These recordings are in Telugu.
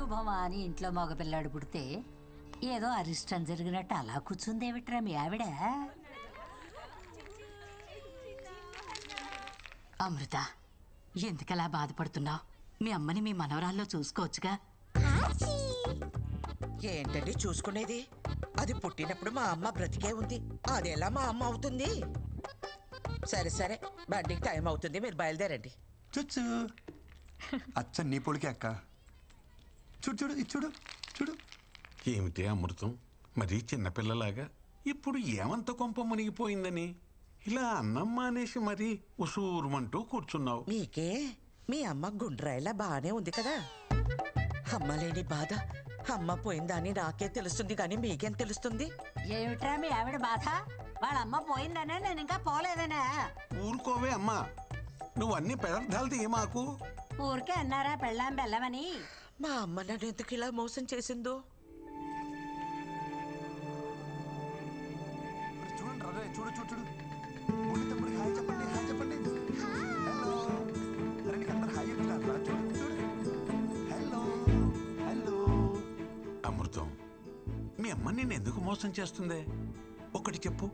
శుభమా అని ఇంట్లో మగపిల్లాడు పుడితే ఏదో అరిష్టం జరిగినట్టు అలా కూర్చుందేమిట్రా మీ ఆవిడ? అమృత, ఎందుకలా బాధపడుతున్నావు? మీ అమ్మని మీ మనవరాల్లో చూసుకోవచ్చుగా. ఏంటండి చూసుకునేది? అది పుట్టినప్పుడు మా అమ్మ బ్రతికే ఉంది, అదెలా మా అమ్మ అవుతుంది? సరే సరే, బండికి టైం అవుతుంది, మీరు బయలుదేరండి. చూచు అచ్చ నీ పొలికి అక్క. చూడు చూడు ఇది చూడు చూడు. ఏమిటి అమృతం, మరీ చిన్నపిల్లలాగా ఇప్పుడు ఏమంత కొంప మునిగిపోయిందని ఇలా అన్నం మానేసి మరీ ఉసూరుమంటూ కూర్చున్నావు? మీకే మీ అమ్మ గుండ్రాయిలా బానే ఉంది కదా. అమ్మ లేని బాధ అమ్మ పోయిందని నాకే తెలుస్తుంది, కానీ మీకేం తెలుస్తుంది? ఏమిట్రా మీ ఆవిడ బాధ? వాళ్ళ అమ్మ పోయిందనే, నేను ఇంకా పోలేదనే. ఊరుకోవే అమ్మా, నువ్వు అన్ని పదార్థాలు తీయమాకు. ఊరికే అన్నారా పెళ్ళాం బెల్లమని? మా అమ్మ నన్ను ఎందుకు ఇలా మోసం చేసిందో. చూడండి రే, చూడు చూడు చూడు. బుల్లి తమ్ముడికి హాయ్ చెప్పండి, హాయ్ చెప్పండి. హలో అరే, నీకు అందరు హాయ్ చెప్తున్నారా? చూడు చూడు. Hello hello. అమృతం, మీ అమ్మ నిన్ను ఎందుకు మోసం చేస్తుందే? ఒకటి చెప్పు,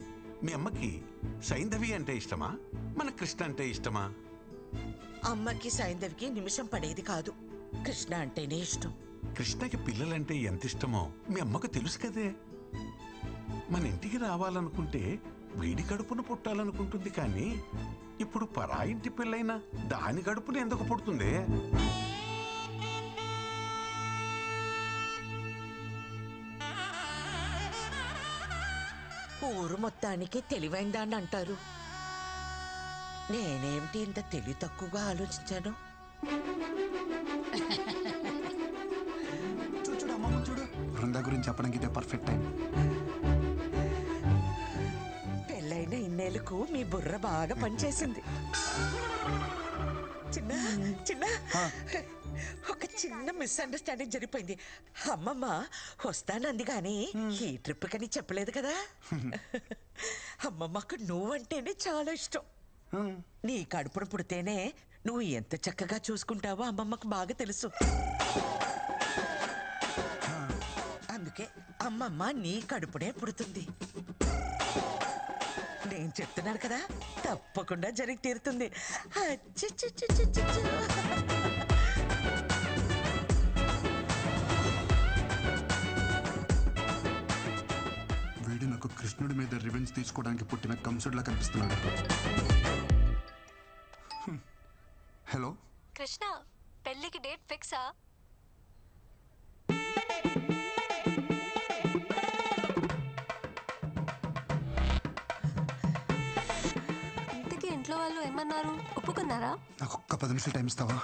మీ అమ్మకి సైంధవి అంటే ఇష్టమా, మన కృష్ణ అంటే ఇష్టమా? అమ్మకి సైంధవికి నిమిషం పడేది కాదు, కృష్ణ అంటేనే ఇష్టం. కృష్ణకి పిల్లలంటే ఎంత ఇష్టమో మీ అమ్మకు తెలుసు కదే. మన ఇంటికి రావాలనుకుంటే వీడి కడుపున పుట్టాలనుకుంటుంది, కానీ ఇప్పుడు పరాయింటి పిల్లైనా దాని కడుపున ఎందుకు పుడుతుంది? ఊరు మొత్తానికి తెలివైందాన్ని అంటారు. నేనేమిటి ఇంత తెలివి తక్కువగా ఆలోచించాను? చూడు చూడు అమ్మ చూడు. బృందా గురించి చెప్పడానికి ఇదే పర్ఫెక్ట్ టైం. పెళ్ళైన ఇన్నేళ్లకు మీ బుర్ర బాగా పనిచేసింది. చిన్న చిన్న ఒక చిన్న మిస్అండర్స్టాండింగ్ జరిగిపోయింది. అమ్మమ్మ వస్తానంది కానీ ఈ ట్రిప్ కని చెప్పలేదు కదా. అమ్మమ్మకు నువ్వంటేనే చాలా ఇష్టం. నీ కడుపును పుడితేనే నువ్వు ఎంత చక్కగా చూసుకుంటావో అమ్మమ్మకు బాగా తెలుసు. అందుకే అమ్మమ్మ నీ కడుపునే పుడుతుంది. నేను చెప్తున్నాను కదా, తప్పకుండా జరిగి తీరుతుంది. వీడు నాకు కృష్ణుడి మీద రివెంజ్ తీసుకోవడానికి పుట్టిన కంసుడిలా కనిపిస్తున్నాడు. హలో కృష్ణ, పెళ్ళికి డేట్ ఫిక్సా? ఇంతకీ ఇంట్లో వాళ్ళు ఏమన్నారు, ఒప్పుకున్నారా? నాకు ఒక్క 10 నిమిషాలు టైం ఇస్తావా?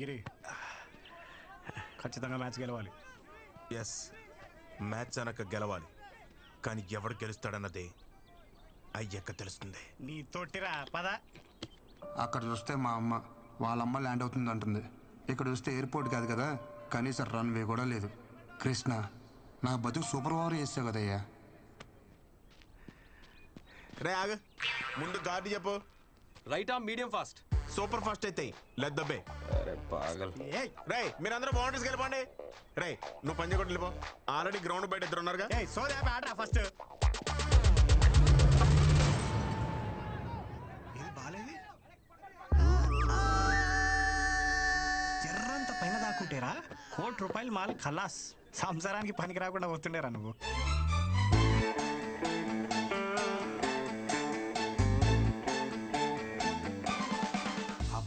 గిరి, ఖచ్చితంగా మ్యాచ్ గెలవాలి. ఎస్, మ్యాచ్ అనక గెలవాలి, కానీ ఎవడు గెలుస్తాడన్నదే అయ్యక్క తెలుస్తుంది. నీ తోటిరా పద. అక్కడ చూస్తే మా అమ్మ వాళ్ళమ్మ ల్యాండ్ అవుతుంది అంటుంది. ఇక్కడ చూస్తే ఎయిర్పోర్ట్ కాదు కదా, కనీసం రన్వే కూడా లేదు. కృష్ణ, నా బతుకు సూపర్ ఓవర్ చేసావు కదయ్యా. రే ఆగ, ముందు గార్డు చెప్పు. Right arm medium fast. Super fast అయితే లెగ్ దబ్బే. రే మీరందరూ బౌండరీస్కి వెళ్ళిపోండి. రే నువ్వు పంజ కొట్టి వెళ్ళిపో, ఆల్రెడీ గ్రౌండ్ బయట ఇద్దరు ఉన్నారుగా. ఫస్ట్ జర్రంత పైన దాక్కుంటేరా ₹1,00,00,000 మాల్ ఖలాస్. సంసారానికి పనికి రాకుండా పోతుండేరా నువ్వు.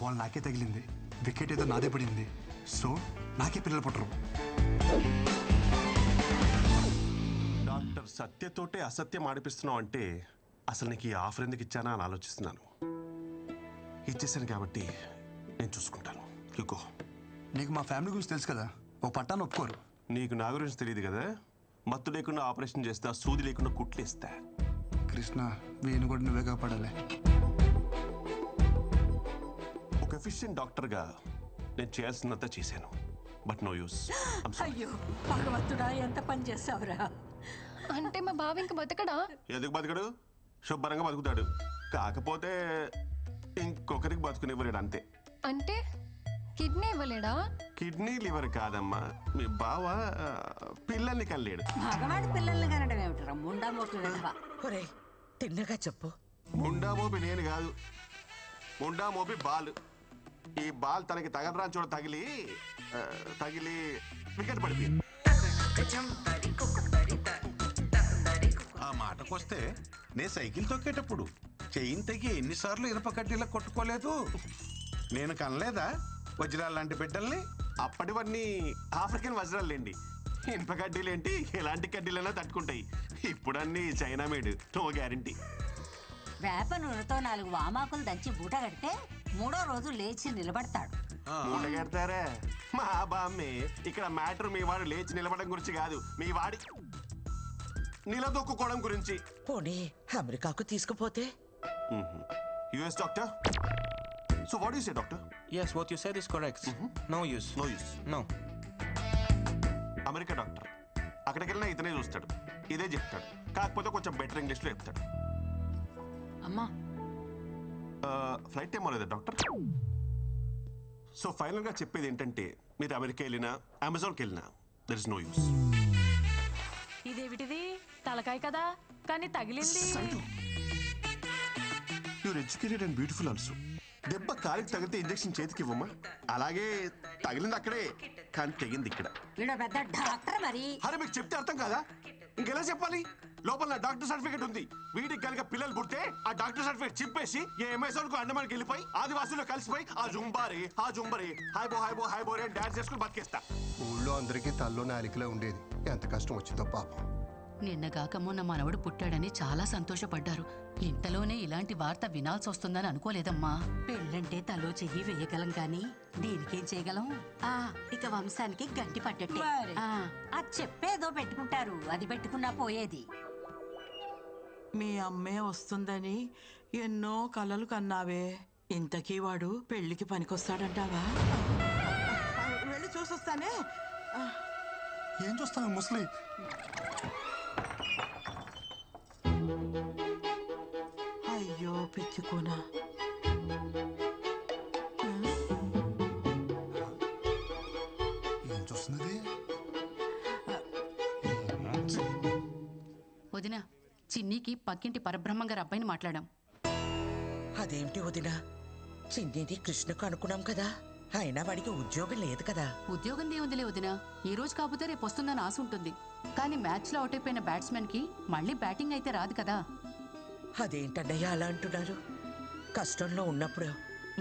బాల్ నాకే తగిలింది, వికెట్ ఏదో నాదే పడింది. సో నాకే పిల్లలు పుట్టరు. డాక్టర్ సత్యతోటే అసత్యం ఆడిపిస్తున్నావు అంటే అసలు నీకు ఈ ఆఫర్ ఎందుకు ఇచ్చానా అని ఆలోచిస్తున్నాను. ఇచ్చేసాను కాబట్టి నేను చూసుకుంటాను. యుగో, నీకు మా ఫ్యామిలీ గురించి తెలుసు కదా, ఓ పట్టాను ఒప్పుకోరు. నీకు నా గురించి తెలియదు కదా. మత్తు లేకుండా ఆపరేషన్ చేస్తా, సూది లేకుండా కుట్లు ఇస్తా. కృష్ణ, వీణు కూడా నువ్వే కాపాడాలి. ఒక ఎఫిషియెంట్ డాక్టర్గా నేను చేయాల్సినంత చేశాను, బట్ నో యూస్. అయ్యో భగవంతుడా, ఎంత పని చేసావురా. అంటే మా బావ ఇంక బతకడా? ఎందుకు బతకడు? శుభ్రంగా బతుకుతాడు. కాకపోతే ఇంకొకరికి బతుకునివ్వలేడు అంతే. అంటే కిడ్నీ ఇవ్వలేడా? కిడ్నీ లివర్ కాదమ్మా, మీ బావ పిల్లల్ని కనలేడు. మగవాడి పిల్లల్ని కనడం ఏమిటరా ముండా మోటు వెధవ. ఒరే తిన్నగా చెప్పు. ముండా మోపి నేను కాదు, ముండా మోపి బాల్. ఈ బాల్ తనకి తగలరాని చోట తగిలి వికెట్ పడిపోయింది. ఆ మాటకొస్తే నేను సైకిల్ తొక్కేటప్పుడు చెయ్యిని తెగి ఎన్నిసార్లు ఇనుప కడ్డీలా కొట్టుకోలేదు. నేను కనలేదా వజ్రాలు లాంటి బిడ్డల్ని? అప్పటివన్నీ ఆఫ్రికన్ వజ్రాలేండి. ఇనుప కడ్డీలేంటి, ఎలాంటి కడ్డీలైనా తట్టుకుంటాయి. ఇప్పుడు అన్ని చైనా మేడ్, నో గ్యారంటీ. వేప నూనెతో 4 వామాకులు దంచి బూట కడితే 3వ రోజు లేచి నిలబడతాడు. మూట కడతారా? మా బామ్మే. ఇక్కడ మ్యాటర్ మీ వాడు లేచి నిలబడడం గురించి కాదు, మీ వాడి నిలదొక్కుకోవడం గురించి. పోనీ అమెరికాకు తీసుకుపోతే? US doctor. So what you say doctor? Yes, what you said is correct. No use. No use. No. America doctor అక్కడికి వెళ్ళినా ఇతనే చూస్తాడు, ఇదే చెప్తాడు. కాకపోతే కొంచెం బెటర్ ఇంగ్లీష్లో చెప్తాడు. అమ్మా ఫ్లైట్ టైం అవ్వలేదా డాక్టర్? సో ఫైనల్గా చెప్పేది ఏంటంటే, మీరు అమెరికా వెళ్ళినా అమెజాన్కి వెళ్ళినా దర్ ఇస్ నో యూస్. ఇదేమిటిది తలకాయ కదా కానీ తగిలింది. You're educated and beautiful also. దెబ్బ కాలికి తగిలితే ఇంజెక్షన్ చేతికి ఇవ్వమ్మా. అలాగే తగిలింది అక్కడే, కానీ తెగింది ఇక్కడ. వీడు పెద్ద డాక్టర్ మరి. అరే మీకు చెప్తే అర్థం కాదా? ఇంకెలా చెప్పాలి? లోపల నా డాక్టర్ సర్టిఫికేట్ ఉంది. వీడికి కనుక పిల్లలు పుడితే ఆ డాక్టర్ సర్టిఫికేట్ చింపేసి ఏ అమెజాన్ కు అండమానికి వెళ్ళిపోయి ఆదివాసుల్లో కలిసిపోయి ఆ జుంబారి హాయ్ బోరే అని డాన్స్ చేసుకుని బతికేస్తా. ఊళ్ళో అందరికీ తల్లో నాలికలో ఉండేది. ఎంత కష్టం వచ్చిందో పాపం. నిన్నగాక మొన్న మనవడు పుట్టాడని చాలా సంతోషపడ్డారు. ఇంతలోనే ఇలాంటి వార్త వినాల్సి వస్తుందని అనుకోలేదమ్మా. పెళ్ళంటే తలో చెయ్యి వేయగలం కానీ దీనికేం చేయగలం? ఇక వంశానికి గంటి పట్టట్టే. మరి. అది చెప్పేదో పెట్టుకుంటారు, అది పెట్టుకున్నా పోయేది. మీ అమ్మే వస్తుందని ఎన్నో కలలు కన్నావే. ఇంతకీ వాడు పెళ్లికి పనికొస్తాడంటావా? వెళ్ళి చూసొస్తానే. ఏం చూస్తాను ముసలి? అయ్యో పిచ్చుకోనా. ఏం చూస్తున్నది? వదిన, చిన్నీకి పక్కింటి పరబ్రహ్మం గారి అబ్బాయిని మాట్లాడాం. అదేమిటి వదినా, చిన్నిది కృష్ణకు అనుకున్నాం కదా. అయినా వాడికి ఉద్యోగం లేదు కదా. ఉద్యోగం దేవుందిలే వదిన, ఈ రోజు కాకపోతే రేపు వస్తుందని ఆశ ఉంటుంది. కానీ మ్యాచ్ లో అవుట్ అయిపోయిన బ్యాట్స్మెన్ కి మళ్ళీ బ్యాటింగ్ అయితే రాదు కదా. అదేంటన్నయ్య అలా అంటున్నారు? కష్టంలో ఉన్నప్పుడు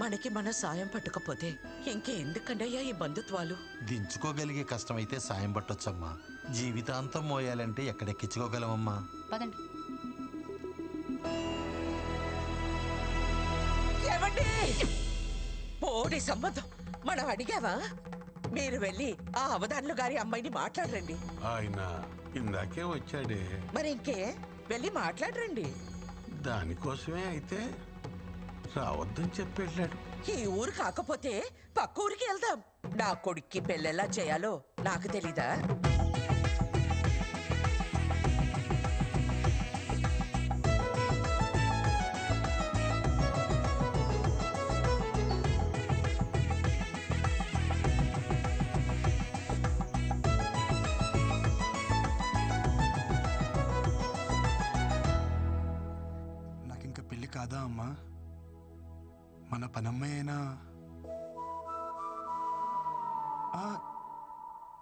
మనకి మన సాయం పట్టకపోతే ఇంకెందుకన్నయ్యా ఈ బంధుత్వాలు? దించుకోగలిగే కష్టమైతే సాయం పట్టొచ్చమ్మా. జీవితాంతం మోయాలంటే ఎక్కడెక్కించుకోగలమమ్మా. పదండి. ఏమండి? పోడి సంబంధం మనం అడిగావా? మీరు వెళ్ళి ఆ అవధానులు గారి అమ్మాయిని మాట్లాడరండి. ఆయన ఇందాకే వచ్చాడే. మరి ఇంకే వెళ్ళి మాట్లాడరండి. దానికోసమే అయితే రావద్దని చెప్పి వెళ్ళాడు. ఈ ఊరు కాకపోతే పక్క ఊరికి వెళ్దాం. నా కొడుక్కి పెళ్ళెలా చేయాలో నాకు తెలీదా? నాకింక పెళ్లి కాదా అమ్మా? మన పనమ్మాయి అయినా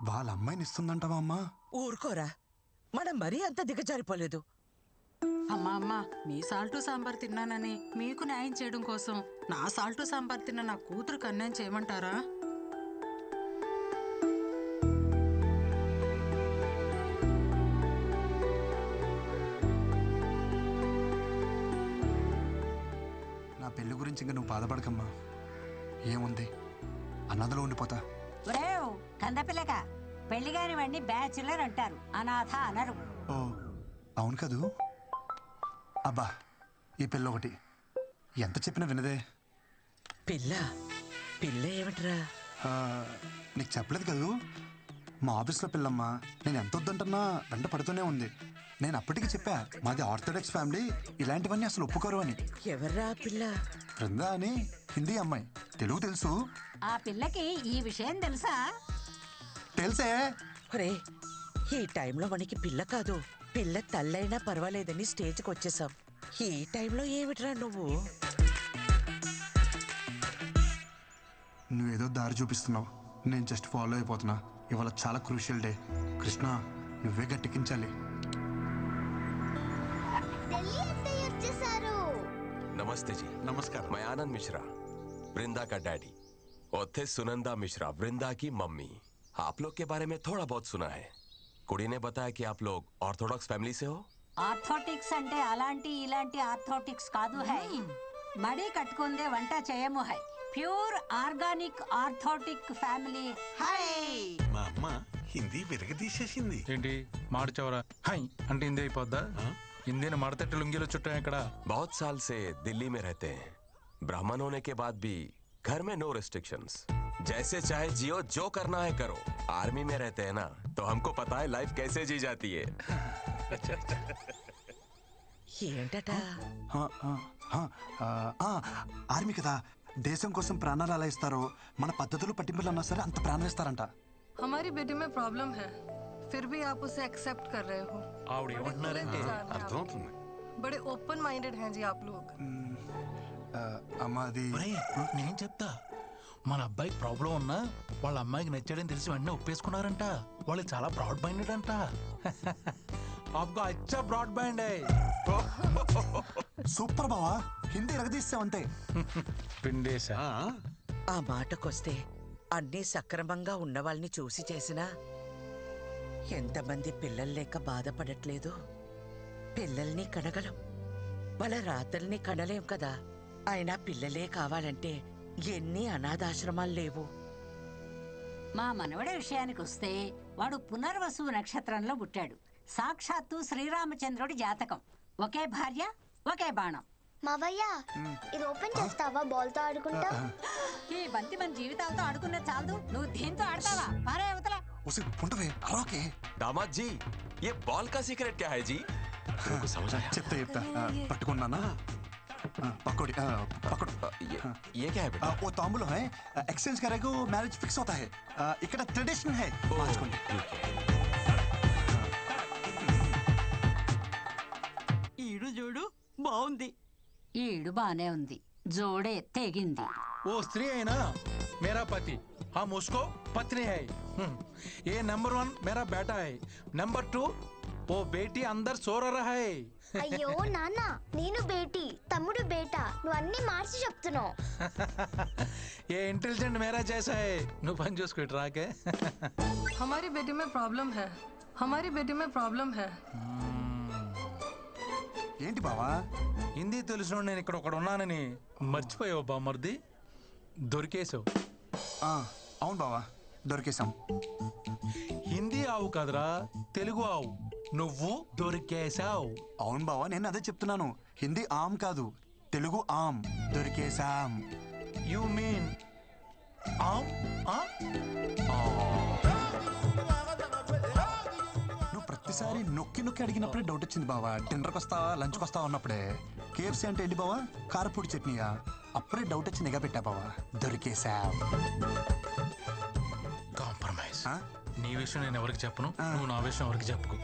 వాళ్ళ అమ్మాయిని ఇస్తుందంటావా అమ్మా? ఊరుకోరా, మనం మరీ అంత దిగజారిపోలేదు. అమ్మా మీ సాల్టు సాంబార్ తిన్నానని మీకు న్యాయం చేయడం కోసం నా సాల్టు సాంబార్ తిన్న నా కూతురుకు అన్యాయం చేయమంటారా? నా పెళ్లి గురించి ఇంకా నువ్వు బాధపడకమ్మా. ఏముంది, అనాథలో ఉండిపోతా. ఒరేవ్ కందపిల్లక, పెళ్లి కాని వాడిని బ్యాచులర్ అంటారు, అనాథ అనరు. ఓ అవును కదూ. అబ్బా, ఈ పిల్ల ఒకటి ఎంత చెప్పినా వినదే. పిల్ల పిల్ల ఏమిట్రా? నీకు చెప్పలేదు కదూ, మా ఆఫీస్లో పిల్లమ్మా. నేను ఎంత వద్దంటున్నా వెంట పడుతూనే ఉంది. నేను అప్పటికి చెప్పా మాది ఆర్థోడాక్స్ ఫ్యామిలీ, ఇలాంటివన్నీ అసలు ఒప్పుకోరు అని. ఎవర్రా పిల్ల? బృందా అని హిందీ అమ్మాయి, తెలుగు తెలుసు. ఆ పిల్లకి ఈ విషయం తెలుసా? తెలుసే. ఒరే, ఈ టైంలో మనకి పిల్ల కాదు, పిల్ల తల్లైనా పర్వాలేదని స్టేజ్కి వచ్చేసాం. ఈ టైంలో ఏమిట్రా నువ్వు? నువ్వేదో దారి చూపిస్తున్నావు, నేను జస్ట్ ఫాలో అయిపోతున్నా. ఇవాళ చాలా క్రూషియల్ డే. కృష్ణ, నువ్వే గట్టెక్కించాలి. नमस्ते जी। नमस्कार। मैं आनंद मिश्रा, वृंदा का डैडी, और थे सुनंदा मिश्रा, वृंदा की मम्मी। आप लोग के बारे में थोड़ा बहुत सुना है। कुड़ी ने बताया कि आप लोग ऑर्थोडॉक्स फैमिली से हो। ఆర్థోటిక్స్ అంటే అలాంటి ఇలాంటి ఆర్థోటిక్స్ కాదు హై. మడి కట్టుకుందే వంట చేయము high. Pure organic orthodox family high. మా అమ్మ హిందీ విరగదీసేసింది. ఏంటి మాడ్చవరా హై అంటే హిందీ అయిపోద్దా? హిందీని మడతట్టి లుంగిలో చుట్టాం ఇక్కడ. बहुत साल से दिल्ली में रहते हैं। ब्राह्मण होने के बाद भी घर में नो रिस्ट्रिक्शंस, जैसे चाहे जियो, जो करना है करो। आर्मी में रहते हैं ना, तो हमको पता है लाइफ कैसे जी जाती है। ఏంటట? ఆర్మీ కదా, దేశం కోసం ప్రాణాలు అలా ఇస్తారో మన పద్ధతులు పట్టింపులు అన్నా సరే అంత ప్రాణం ఇస్తారంట. हमारी बेटी में प्रॉब्लम है, फिर भी आप उसे एक्सेप्ट कर रहे हो। ఆవిడ ఏమంటున్నారంటే అర్థమవుతుంది. बड़े ओपन माइंडेड हैं जी आप लोग। అమ్మా అది నేను చెప్తా. మన అబ్బాయికి ప్రాబ్లం ఉన్నా వాళ్ళ అమ్మాయికి నచ్చాడని తెలిసి వెంటనే ఒప్పేసుకున్నారంట. వాళ్ళు చాలా బ్రాడ్ మైండెడ్ అంట. आपका अच्छा ब्रॉड बैंड है। సూపర్ బావా, హిందీ ఎరగదీస్తావంతే. పిండేశా. ఆ మాటకొస్తే అన్నీ సక్రమంగా ఉన్న వాళ్ళని చూసి చేసినా ఎంతమంది పిల్లలు లేక బాధపడట్లేదు. పిల్లల్ని కనగలం, వాళ్ళ రాతల్ని కనలేం కదా. అయినా పిల్లలే కావాలంటే ఎన్ని అనాథాశ్రమాలు లేవు. మా మనవడి విషయానికి వస్తే వాడు పునర్వసు నక్షత్రంలో పుట్టాడు. సాక్షాత్తు శ్రీరామచంద్రుడి జాతకం. ఒకే భార్య, ఒకే బాణం. మావయ్య, ఇది ఓపెన్ చేస్తావా? బాల్ తో ఆడుకుంటా. ఈ బంతి మన జీవితాలతో ఆడుకున్న చాలదు, నువ్వు దీంతో ఆడతావా? పారే అవతల. दामाद जी, ये बॉल का सीक्रेट क्या है जी? को समझ आया? చెప్తా పట్టుకున్నానా? पकड़ पकड़। ये क्या है बेटा? वो तांबूल है, एक्सचेंज करेगा मैरिज फिक्स होता है। ఇక్కడ ట్రెడిషన్ है। ఈడు చూడు బాగుంది. ఈడు బానే ఉంది, జోడే తెగింది. वो स्त्री है ना मेरा पति, हम उसको पत्नी है। ये नंबर 1 मेरा बेटा है, नंबर 2 वो बेटी अंदर सो रहा है। అయ్యో నాన్న, నేను బేటీ, తమ్ముడు బేటా, నువ్వు అన్ని మార్చి చెప్తున్నావు. ये इंटेलिजेंट मेरा जैसा है। నువ్వు పని చూసుకో రాకే. हमारी बेटी में प्रॉब्लम है, हमारी बेटी में प्रॉब्लम है। ఏంటి బావా? హిందీ తెలిసిన నేను ఇక్కడ ఒకడు ఉన్నానని మర్చిపోయావు బామ్మర్ది. దొరికేసావు. అవును బావా, దొరికేసాం. హిందీ ఆవు కదరా, తెలుగు ఆవు. నువ్వు దొరికేసావు. అవును బావా, నేను అదే చెప్తున్నాను. హిందీ ఆమ్ కాదు, తెలుగు ఆమ్. దొరికేసాం. యు మీన్ ఆమ్? నువ్వు ప్రతిసారి నొక్కి నొక్కి అడిగినప్పుడే డౌట్ వచ్చింది బావా. డిన్నర్కి వస్తావా, లంచ్కి వస్తావా అన్నప్పుడే. కేఎఫ్సీ అంటే ఏంటి బావా? కారపూడి చట్నీయా? అప్పుడే డౌట్ వచ్చి నిఘా పెట్టా బావా. దొరికేసాం. కాంప్రమైజ్. నీ విషయం నేను ఎవరికి చెప్పను, నువ్వు నా విషయం ఎవరికి చెప్పుకో.